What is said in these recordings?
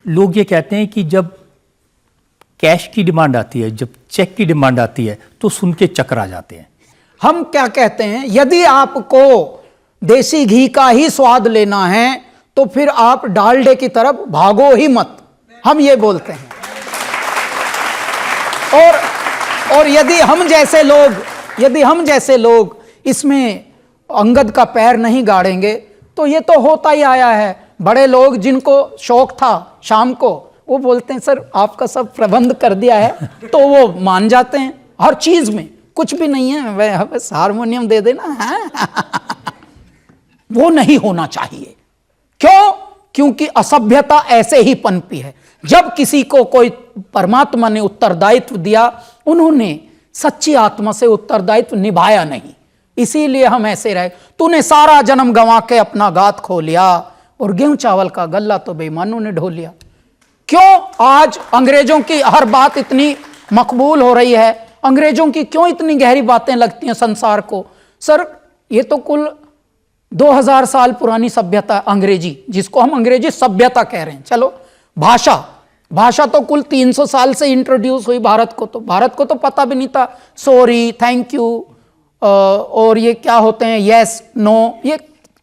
लोग ये कहते हैं कि जब कैश की डिमांड आती है, जब चेक की डिमांड आती है, तो सुन के चक्कर आ जाते हैं। हम क्या कहते हैं, यदि आपको देसी घी का ही स्वाद लेना है तो फिर आप डालडे की तरफ भागो ही मत, हम ये बोलते हैं। और यदि हम जैसे लोग इसमें अंगद का पैर नहीं गाड़ेंगे तो ये तो होता ही आया है। बड़े लोग जिनको शौक था शाम को, वो बोलते हैं सर आपका सब प्रबंध कर दिया है, तो वो मान जाते हैं हर चीज में, कुछ भी नहीं है वह बस हारमोनियम दे देना है। वो नहीं होना चाहिए। क्यों? क्योंकि असभ्यता ऐसे ही पनपी है। जब किसी को कोई परमात्मा ने उत्तरदायित्व दिया, उन्होंने सच्ची आत्मा से उत्तरदायित्व निभाया नहीं, इसीलिए हम ऐसे रहे। तूने सारा जन्म गंवा के अपना गात खो लिया और गेहूं चावल का गल्ला तो बेईमानों ने ढो लिया। क्यों आज अंग्रेजों की हर बात इतनी मकबूल हो रही है? अंग्रेजों की क्यों इतनी गहरी बातें लगती हैं संसार को? सर ये तो कुल 2000 साल पुरानी सभ्यता अंग्रेजी, जिसको हम अंग्रेजी सभ्यता कह रहे हैं। चलो भाषा तो कुल 300 साल से इंट्रोड्यूस हुई भारत को तो पता भी नहीं था सॉरी, थैंक यू और ये क्या होते हैं, यस नो, ये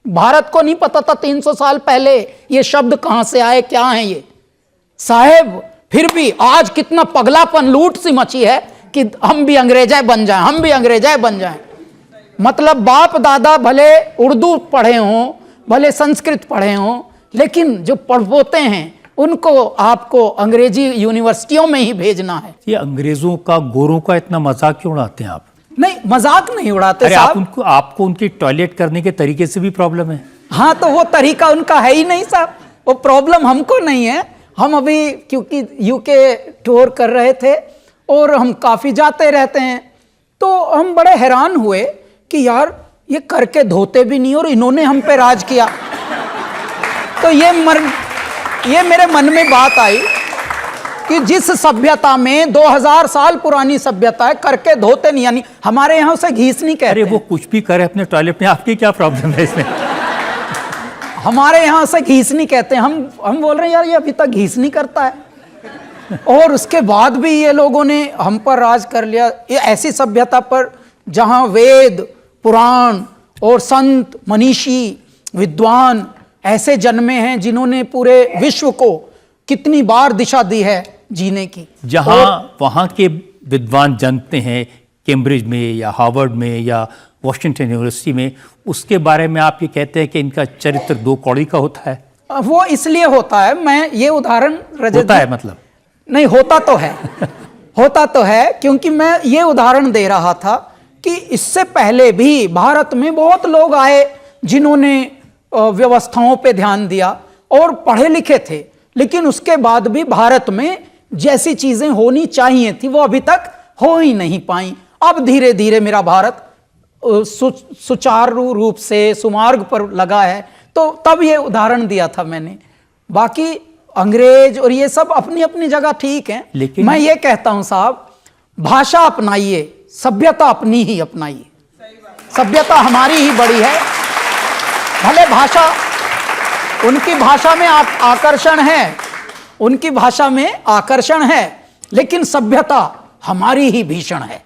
भारत को नहीं पता था 300 साल पहले ये शब्द कहां से आए, क्या है ये साहेब। फिर भी आज कितना पगलापन, लूट सी मची है कि हम भी अंग्रेजाए बन जाएं। मतलब बाप दादा भले उर्दू पढ़े हों, भले संस्कृत पढ़े हों, लेकिन जो पढ़पोते हैं उनको आपको अंग्रेजी यूनिवर्सिटियों में ही भेजना है। ये अंग्रेजों का, गोरों का इतना मजाक क्यों उड़ाते हैं आप? नहीं, मजाक नहीं उड़ाते साहब। आपको उनकी टॉयलेट करने के तरीके से भी प्रॉब्लम है। हाँ, तो वो तरीका उनका है ही नहीं साहब, वो प्रॉब्लम हमको नहीं है। हम अभी क्योंकि यूके टूर कर रहे थे और हम काफी जाते रहते हैं, तो हम बड़े हैरान हुए कि यार ये करके धोते भी नहीं और इन्होंने हम पे राज किया। तो ये मेरे मन में बात आई कि जिस सभ्यता में 2000 साल पुरानी सभ्यता है, करके धोते नहीं, यानी हमारे यहां से घीस नहीं कहते। अरे वो कुछ भी करे अपने टॉयलेट में, आपकी क्या प्रॉब्लम है इसमें? हमारे यहां से घीस नहीं कहते। हम बोल रहे हैं यार ये अभी तक घीस नहीं करता है, और उसके बाद भी ये लोगों ने हम पर राज कर लिया। ये ऐसी सभ्यता पर जहां वेद पुराण और संत मनीषी विद्वान ऐसे जन्मे हैं जिन्होंने पूरे विश्व को कितनी बार दिशा दी है जीने की। जहां वहां के विद्वान जानते हैं कैम्ब्रिज में या हार्वर्ड में या वॉशिंगटन यूनिवर्सिटी में, उसके बारे में आप ये कहते हैं कि इनका चरित्र 2 कौड़ी का होता है। वो इसलिए होता है, मैं ये उदाहरण होता है मतलब नहीं होता तो है होता तो है, क्योंकि मैं ये उदाहरण दे रहा था कि इससे पहले भी भारत में बहुत लोग आए जिन्होंने व्यवस्थाओं पे ध्यान दिया और पढ़े लिखे थे, लेकिन उसके बाद भी भारत में जैसी चीजें होनी चाहिए थी वो अभी तक हो ही नहीं पाई। अब धीरे धीरे मेरा भारत सुचारू रूप से सुमार्ग पर लगा है, तो तब ये उदाहरण दिया था मैंने। बाकी अंग्रेज और ये सब अपनी अपनी जगह ठीक है, लेकिन मैं ये कहता हूं साहब, भाषा अपनाइए, सभ्यता अपनी ही अपनाइए। सभ्यता हमारी ही बड़ी है, भले भाषा उनकी भाषा में आकर्षण है, उनकी भाषा में आकर्षण है, लेकिन सभ्यता हमारी ही भीषण है।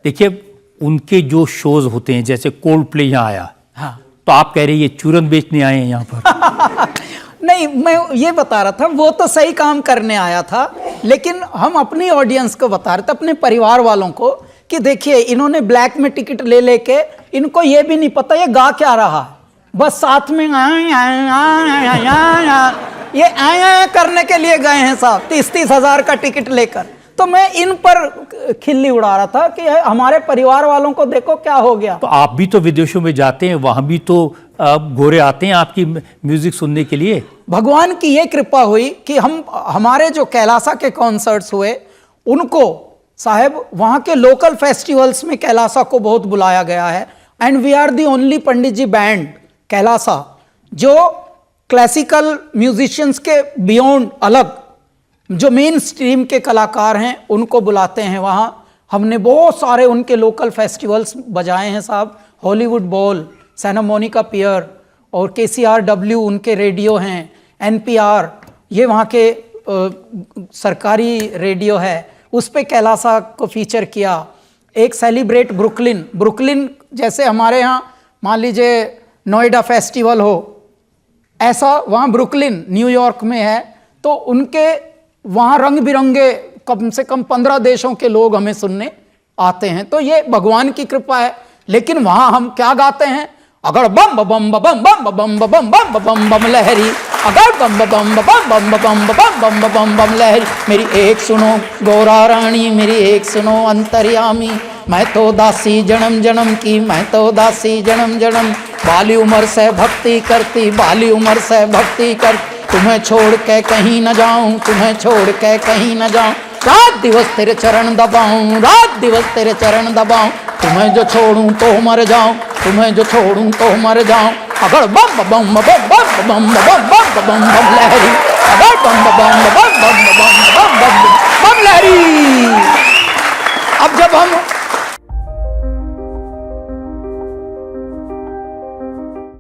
देखिए उनके जो शोज होते हैं, जैसे कोल्ड प्ले यहाँ आया, हाँ, तो आप कह रहे हैं ये चूरन बेचने आए हैं यहाँ पर। नहीं, मैं ये बता रहा था वो तो सही काम करने आया था, लेकिन हम अपनी ऑडियंस को बता रहे थे, अपने परिवार वालों को, कि देखिए इन्होंने ब्लैक में टिकट ले लेके, इनको ये भी नहीं पता ये गा क्या रहा है, बस साथ में ये आया करने के लिए गए हैं साहब 30-30 हजार का टिकट लेकर। तो मैं इन पर खिल्ली उड़ा रहा था कि हमारे परिवार वालों को देखो क्या हो गया। तो आप भी तो विदेशों में जाते हैं, वहां भी तो गोरे आते हैं आपकी म्यूजिक सुनने के लिए। भगवान की ये कृपा हुई कि हमारे जो कैलासा के कॉन्सर्ट्स हुए, उनको साहब वहां के लोकल फेस्टिवल्स में कैलासा को बहुत बुलाया गया है। And we are the only Pandit ji band Kailasa जो क्लासिकल म्यूजिशियंस के बियॉन्ड अलग जो मेन स्ट्रीम के कलाकार हैं उनको बुलाते हैं वहाँ। हमने बहुत सारे उनके लोकल फेस्टिवल्स बजाए हैं साहब, हॉलीवुड बॉल, सैंटा मोनिका पियर और KCRW उनके रेडियो हैं, NPR, ये वहाँ के सरकारी रेडियो है, उस पे कैलासा को फीचर किया। एक सेलिब्रेट ब्रुकलिन, ब्रुकलिन जैसे हमारे यहाँ मान लीजिए नोएडा फेस्टिवल हो, ऐसा वहाँ ब्रुकलिन न्यूयॉर्क में है। तो उनके वहाँ रंग बिरंगे कम से कम 15 देशों के लोग हमें सुनने आते हैं। तो ये भगवान की कृपा है। लेकिन वहाँ हम क्या गाते हैं? अगर बम बम बम बम बम बम बम बम बम बम लहरी, अगर बम बम बम बम बम बम बम बम लहरी, मेरी एक सुनो गौरा रानी, मेरी एक सुनो अंतर्यामी, मैं तो दासी जन्म जन्म की, मैं तो दासी जन्म जन्म, बाली उम्र से भक्ति करती, बाली उम्र से भक्ति कर, तुम्हें छोड़ के कहीं न जाऊं, तुम्हें छोड़ के कहीं न जाऊं, रात दिवस तेरे चरण दबाऊं, रात दिवस तेरे चरण दबाऊं, तुम्हें जो छोड़ूं तो मर जाऊं, तुम्हें जो छोड़ूं तो मर जाऊं, अगर बम बम बम बम बम बम बम बम लहरी, अगर बम बम बम बम बम बम बम लहरी। अब जब हम